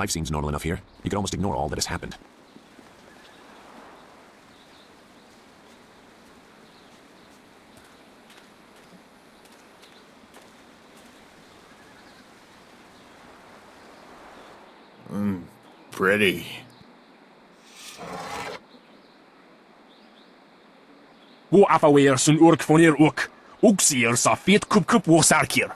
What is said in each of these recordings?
Life seems normal enough here. You could almost ignore all that has happened. Pretty. Wo affaweer sun urk van hier ook. Ook zeer sa feet kup wo sarkier.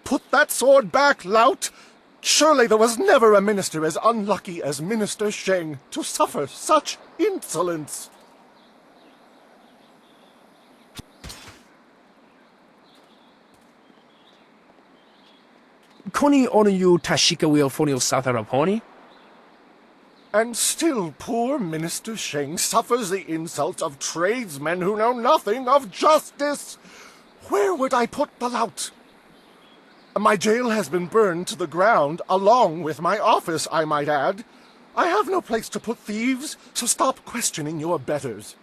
Put that sword back, lout! Surely there was never a minister as unlucky as Minister Sheng to suffer such insolence. Koni onu you tashika wheel fonil satharaponi? And still poor Minister Sheng suffers the insults of tradesmen who know nothing of justice. Where would I put the lout? My jail has been burned to the ground, along with my office, I might add. I have no place to put thieves, so stop questioning your betters.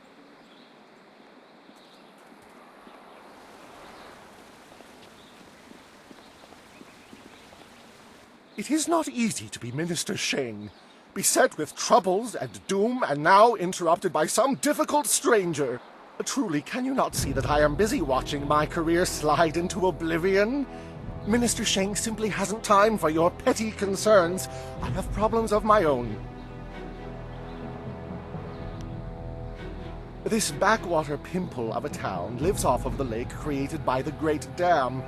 It is not easy to be Minister Sheng, beset with troubles and doom, and now interrupted by some difficult stranger. Truly, can you not see that I am busy watching my career slide into oblivion? Minister Sheng simply hasn't time for your petty concerns. I have problems of my own. This backwater pimple of a town lives off of the lake created by the Great Dam.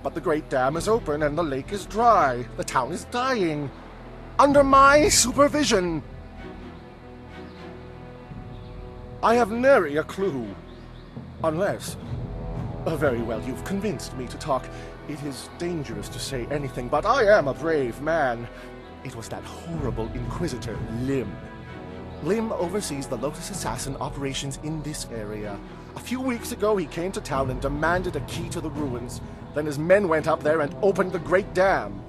But the Great Dam is open and the lake is dry. The town is dying. Under my supervision. I have nary a clue. Unless... very well, you've convinced me to talk. It is dangerous to say anything, but I am a brave man. It was that horrible Inquisitor, Lim. Lim oversees the Lotus Assassin operations in this area. A few weeks ago, he came to town and demanded a key to the ruins. Then his men went up there and opened the Great Dam.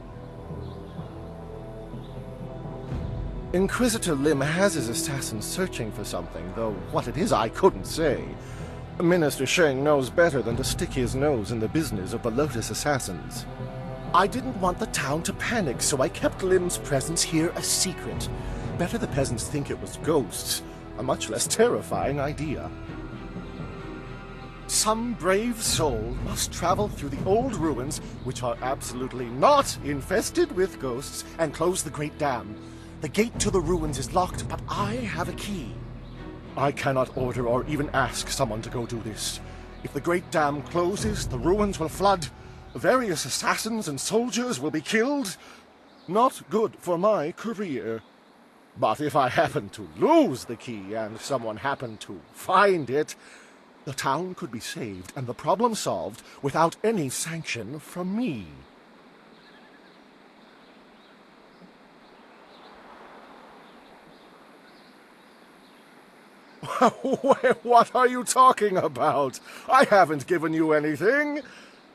Inquisitor Lim has his assassins searching for something, though what it is I couldn't say. Minister Sheng knows better than to stick his nose in the business of the Lotus Assassins. I didn't want the town to panic, so I kept Lim's presence here a secret. Better the peasants think it was ghosts. A much less terrifying idea. Some brave soul must travel through the old ruins, which are absolutely not infested with ghosts, and close the Great Dam. The gate to the ruins is locked, but I have a key. I cannot order or even ask someone to go do this. If the Great Dam closes, the ruins will flood. Various assassins and soldiers will be killed. Not good for my career. But if I happen to lose the key and someone happened to find it, the town could be saved and the problem solved without any sanction from me. What are you talking about? I haven't given you anything.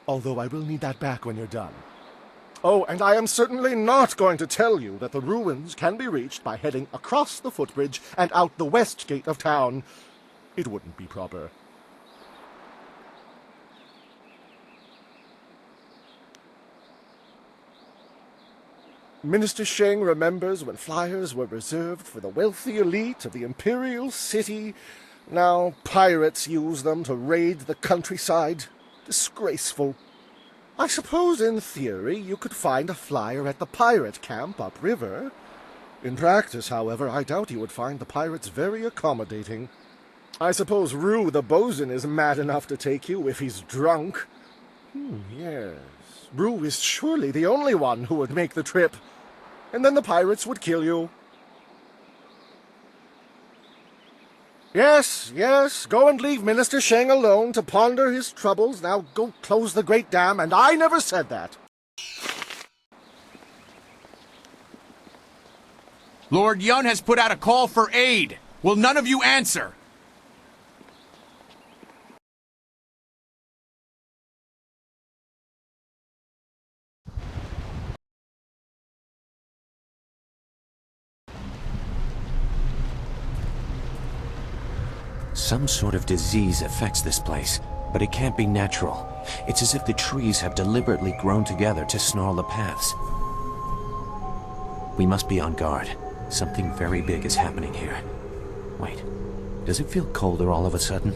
Although I will need that back when you're done. Oh, and I am certainly not going to tell you that the ruins can be reached by heading across the footbridge and out the west gate of town. It wouldn't be proper. Minister Sheng remembers when flyers were reserved for the wealthy elite of the Imperial City. Now pirates use them to raid the countryside. Disgraceful. I suppose in theory you could find a flyer at the pirate camp upriver. In practice, however, I doubt you would find the pirates very accommodating. I suppose Rue the bosun is mad enough to take you if he's drunk. Yes. Rue is surely the only one who would make the trip. And then the pirates would kill you. Yes, go and leave Minister Sheng alone to ponder his troubles. Now go close the Great Dam, and I never said that. Lord Yun has put out a call for aid. Will none of you answer? Some sort of disease affects this place. but it can't be natural. It's as if the trees have deliberately grown together to snarl the paths. We must be on guard. Something very big is happening here. Wait, does it feel colder all of a sudden?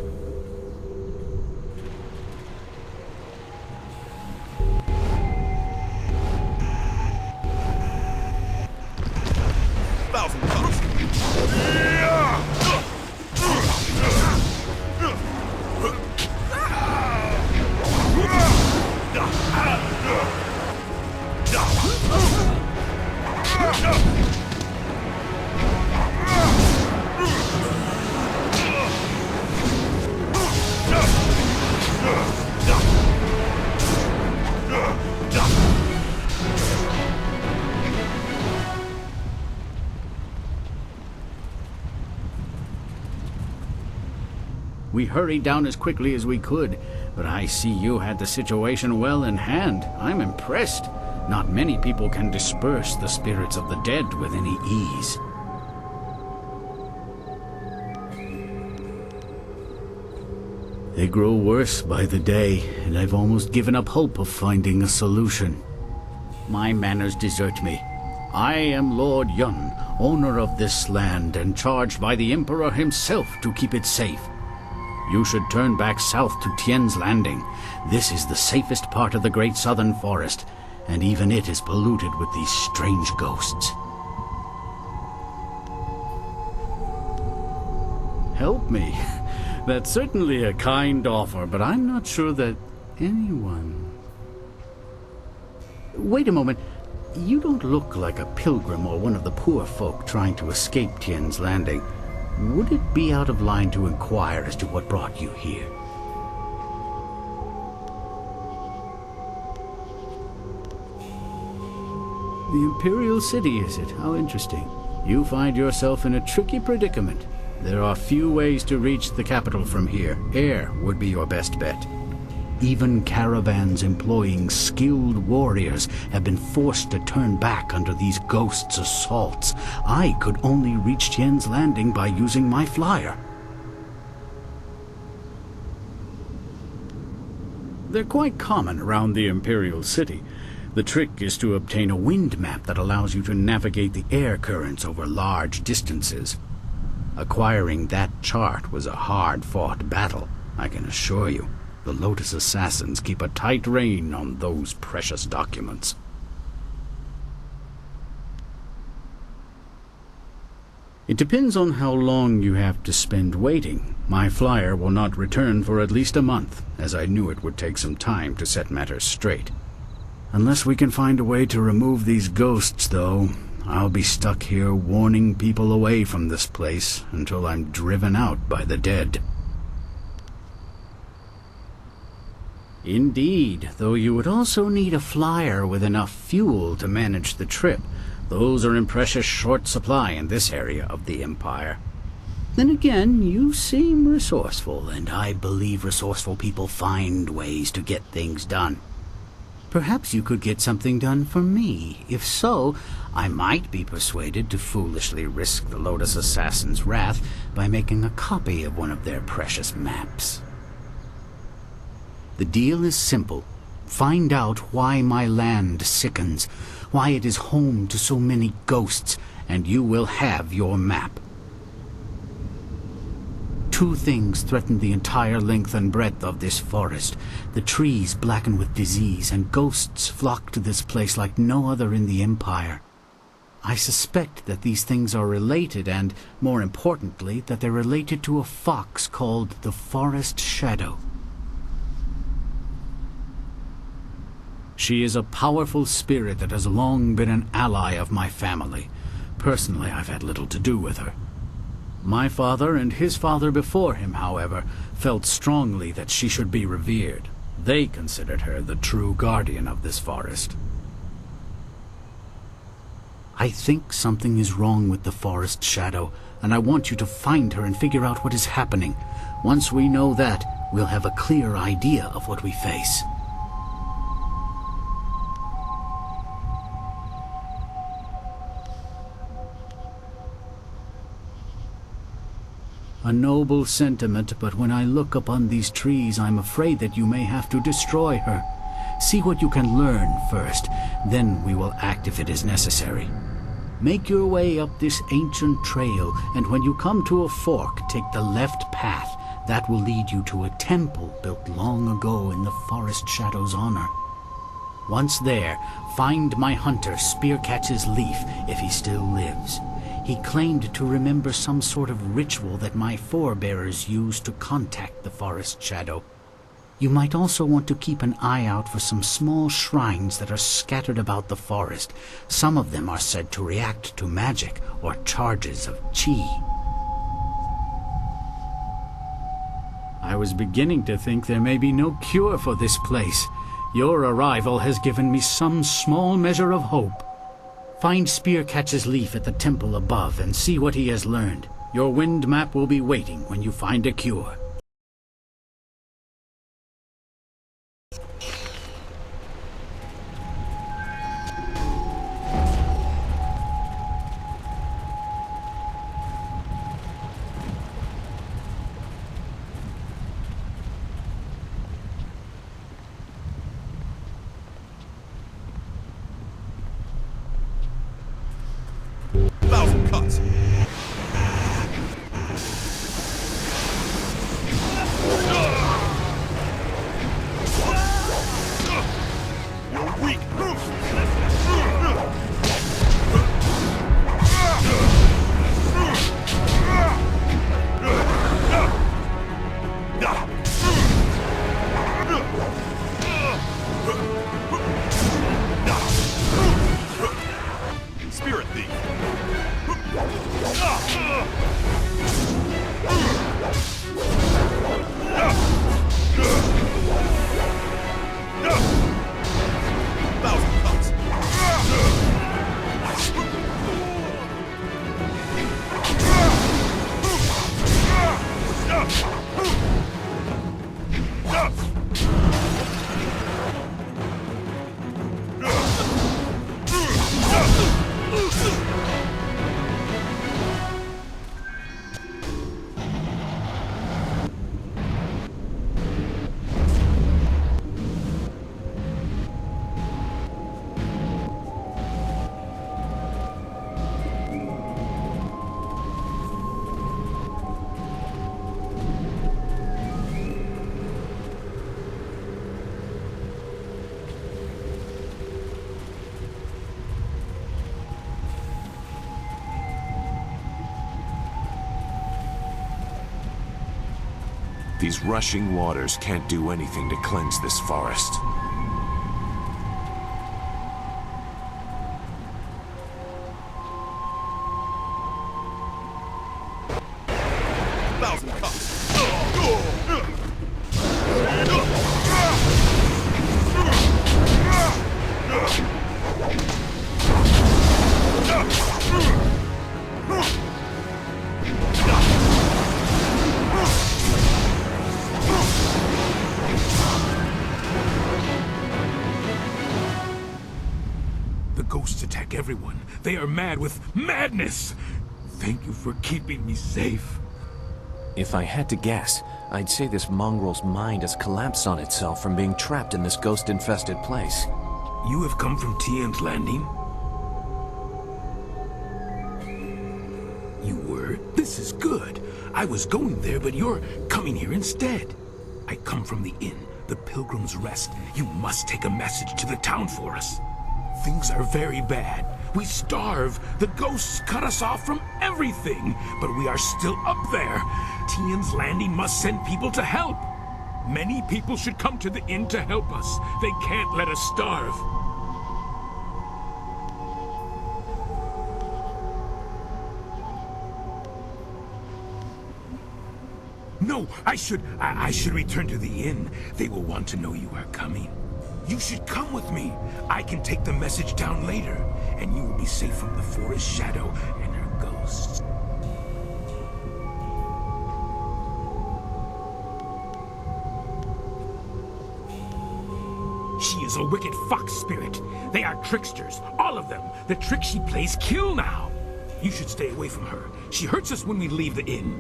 We hurried down as quickly as we could, but I see you had the situation well in hand. I'm impressed. Not many people can disperse the spirits of the dead with any ease. They grow worse by the day, and I've almost given up hope of finding a solution. My manners desert me. I am Lord Yun, owner of this land, and charged by the Emperor himself to keep it safe. You should turn back south to Tien's Landing. This is the safest part of the Great Southern Forest, and even it is polluted with these strange ghosts. Help me? That's certainly a kind offer, but I'm not sure that anyone... Wait a moment. You don't look like a pilgrim or one of the poor folk trying to escape Tien's Landing. Would it be out of line to inquire as to what brought you here? The Imperial City, is it? How interesting. You find yourself in a tricky predicament. There are few ways to reach the capital from here. Air would be your best bet. Even caravans employing skilled warriors have been forced to turn back under these ghosts' assaults. I could only reach Tien's Landing by using my flyer. They're quite common around the Imperial City. The trick is to obtain a wind map that allows you to navigate the air currents over large distances. Acquiring that chart was a hard-fought battle, I can assure you. The Lotus Assassins keep a tight rein on those precious documents. It depends on how long you have to spend waiting. My flyer will not return for at least a month, as I knew it would take some time to set matters straight. Unless we can find a way to remove these ghosts, though, I'll be stuck here warning people away from this place until I'm driven out by the dead. Indeed, though you would also need a flyer with enough fuel to manage the trip. Those are in precious short supply in this area of the Empire. Then again, you seem resourceful, and I believe resourceful people find ways to get things done. Perhaps you could get something done for me. If so, I might be persuaded to foolishly risk the Lotus Assassin's wrath by making a copy of one of their precious maps. The deal is simple. Find out why my land sickens, why it is home to so many ghosts, and you will have your map. Two things threaten the entire length and breadth of this forest. The trees blacken with disease, and ghosts flock to this place like no other in the Empire. I suspect that these things are related, and, more importantly, that they're related to a fox called the Forest Shadow. She is a powerful spirit that has long been an ally of my family. Personally, I've had little to do with her. My father and his father before him, however, felt strongly that she should be revered. They considered her the true guardian of this forest. I think something is wrong with the Forest Shadow, and I want you to find her and figure out what is happening. Once we know that, we'll have a clear idea of what we face. A noble sentiment, but when I look upon these trees, I'm afraid that you may have to destroy her. See what you can learn first, then we will act if it is necessary. Make your way up this ancient trail, and when you come to a fork, take the left path. That will lead you to a temple built long ago in the forest shadow's honor. Once there, find my hunter Spearcatch's Leaf if he still lives. He claimed to remember some sort of ritual that my forebears used to contact the forest shadow. You might also want to keep an eye out for some small shrines that are scattered about the forest. Some of them are said to react to magic or charges of chi. I was beginning to think there may be no cure for this place. Your arrival has given me some small measure of hope. Find Spearcatch's Leaf at the temple above and see what he has learned. Your wind map will be waiting when you find a cure. Thousand cuts. You're weak. Spirit Thief. Thousand cuts. These rushing waters can't do anything to cleanse this forest. Thousand cuts. The ghosts attack everyone. They are mad with madness. Thank you for keeping me safe. If I had to guess, I'd say this mongrel's mind has collapsed on itself from being trapped in this ghost-infested place. You have come from Tien's Landing? You were? This is good. I was going there, but you're coming here instead. I come from the inn, the Pilgrim's Rest. You must take a message to the town for us. Things are very bad. We starve. The ghosts cut us off from everything. But we are still up there. Tien's Landing must send people to help. Many people should come to the inn to help us. They can't let us starve. No, I should return to the inn. They will want to know you are coming. You should come with me. I can take the message down later, and you will be safe from the forest shadow and her ghosts. She is a wicked fox spirit. They are tricksters, all of them. The tricks she plays kill now. You should stay away from her. She hurts us when we leave the inn.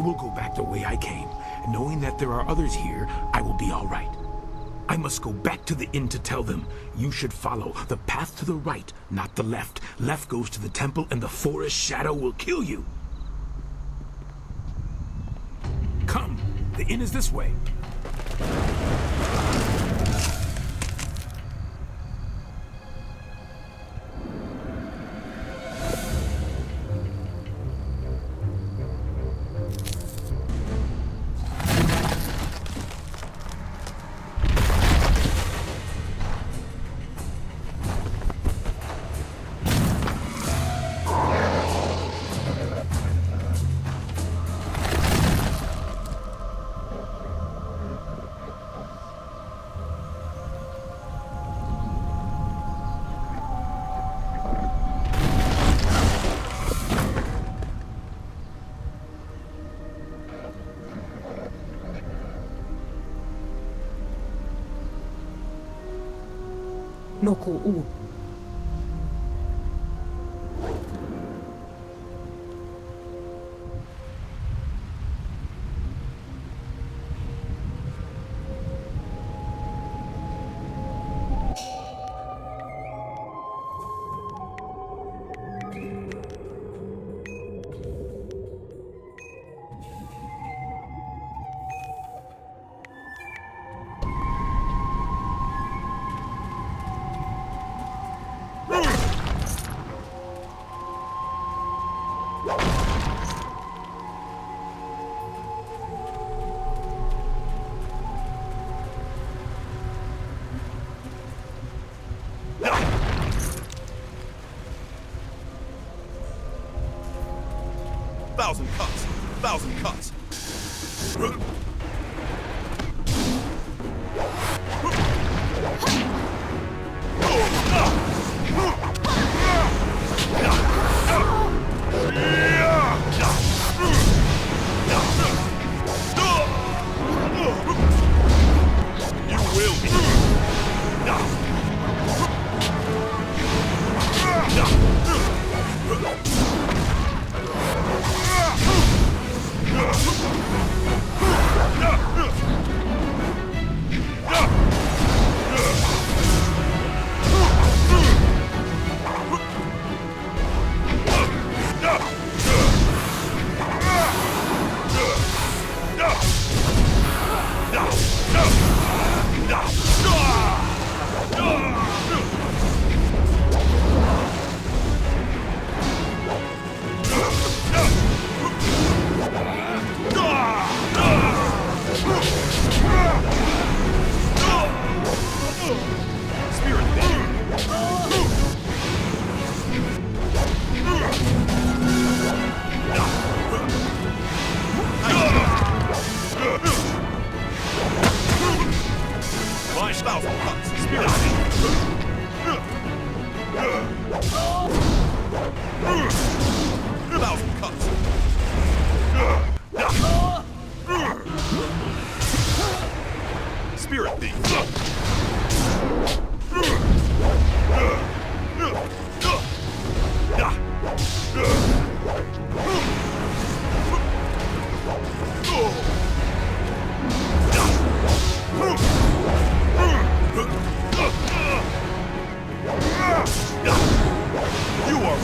will go back the way I came, knowing that there are others here. I will be all right. I must go back to the inn to tell them you should follow the path to the right, not the left. Left goes to the temple, and the forest shadow will kill you. Come, the inn is this way. Noku'u. Thousand cuts. Thousand cuts. You will be. Thousand cuts. Spirit. Thousand cuts. Spirit thief. You are.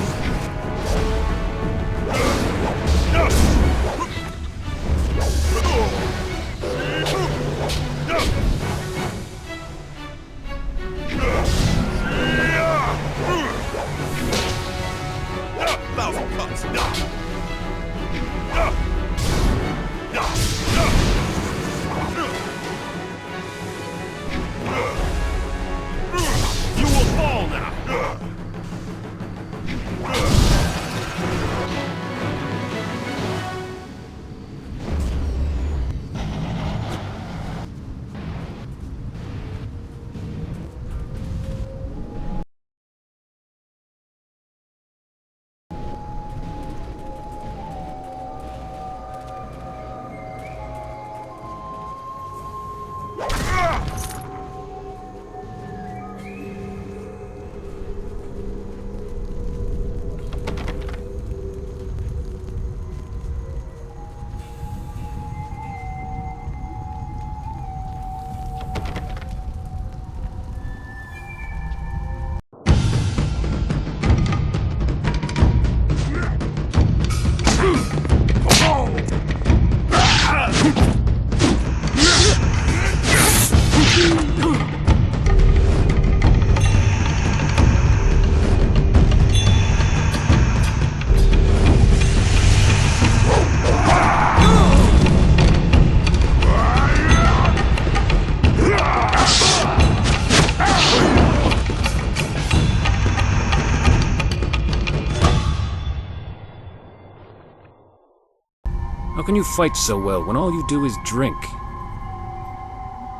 can you fight so well when all you do is drink?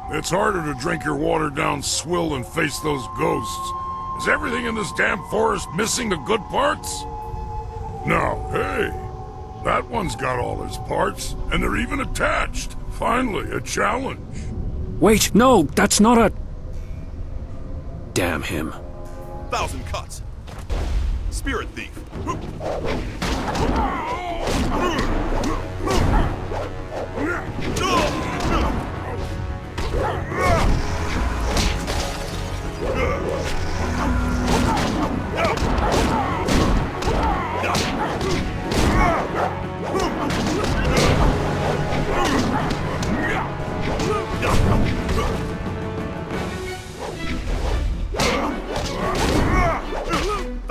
It's harder to drink your watered-down swill than face those ghosts. Is everything in this damn forest missing the good parts? No, hey, that one's got all his parts, and they're even attached. Finally, a challenge. Wait, no, that's not a... Damn him. 1,000 cuts. Spirit thief.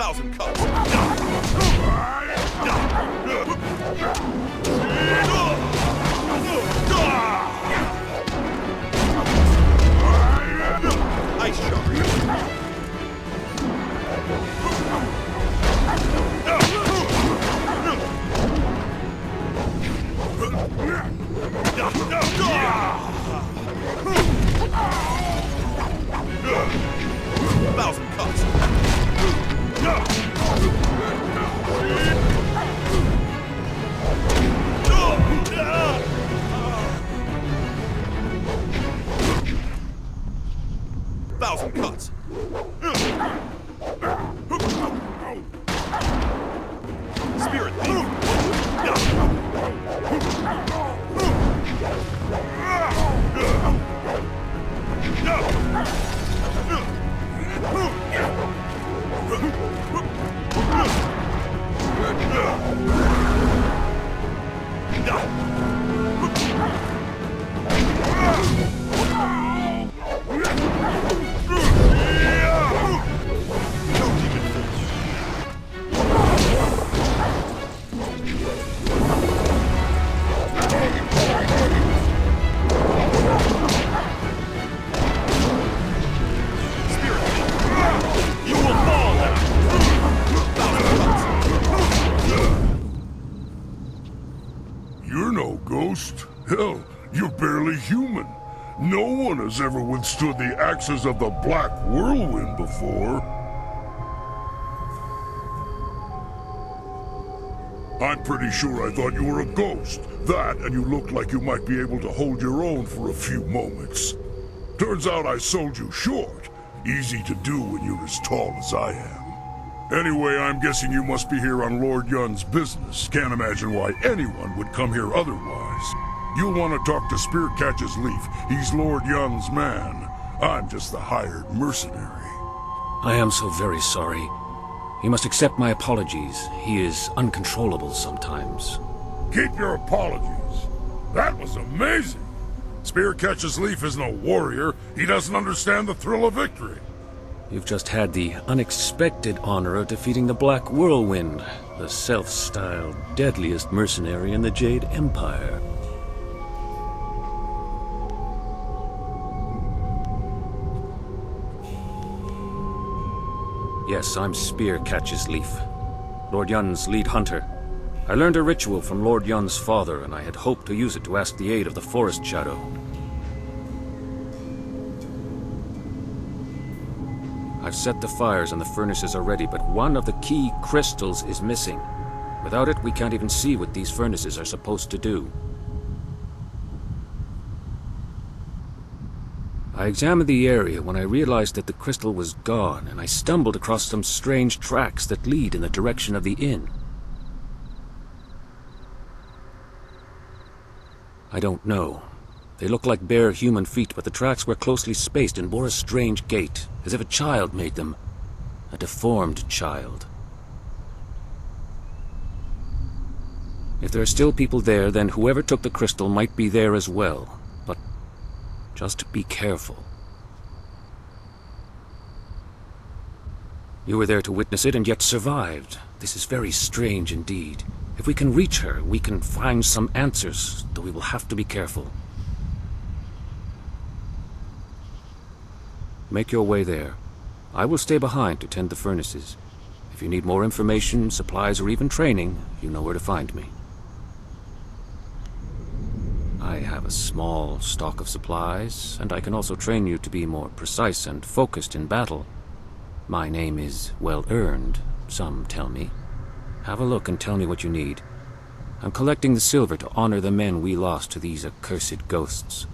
1,000 cuts. Ice shot. 1,000 cuts. 1,000 cuts. Spirit thief. 'You're no ghost. Hell, you're barely human. No one has ever withstood the axes of the Black Whirlwind before. I'm pretty sure I thought you were a ghost. That, and you looked like you might be able to hold your own for a few moments. Turns out I sold you short. Easy to do when you're as tall as I am. Anyway, I'm guessing you must be here on Lord Yun's business. Can't imagine why anyone would come here otherwise. You'll want to talk to Spearcatch's Leaf. He's Lord Yun's man. I'm just the hired mercenary. I am so very sorry. You must accept my apologies. He is uncontrollable sometimes. Keep your apologies. That was amazing. Spearcatch's Leaf is no warrior. He doesn't understand the thrill of victory. You've just had the unexpected honor of defeating the Black Whirlwind, the self-styled deadliest mercenary in the Jade Empire. Yes, I'm Spearcatch's Leaf, Lord Yun's lead hunter. I learned a ritual from Lord Yun's father, and I had hoped to use it to ask the aid of the Forest Shadow. I've set the fires and the furnaces are ready, but one of the key crystals is missing. Without it, we can't even see what these furnaces are supposed to do. I examined the area when I realized that the crystal was gone, and I stumbled across some strange tracks that lead in the direction of the inn. I don't know. They look like bare human feet, but the tracks were closely spaced and bore a strange gait, as if a child made them. A deformed child. If there are still people there, then whoever took the crystal might be there as well. But just be careful. You were there to witness it and yet survived. This is very strange indeed. If we can reach her, we can find some answers, though we will have to be careful. Make your way there. I will stay behind to tend the furnaces. If you need more information, supplies, or even training, you know where to find me. have a small stock of supplies, and I can also train you to be more precise and focused in battle. My name is well earned, some tell me. Have a look and tell me what you need. I'm collecting the silver to honor the men we lost to these accursed ghosts.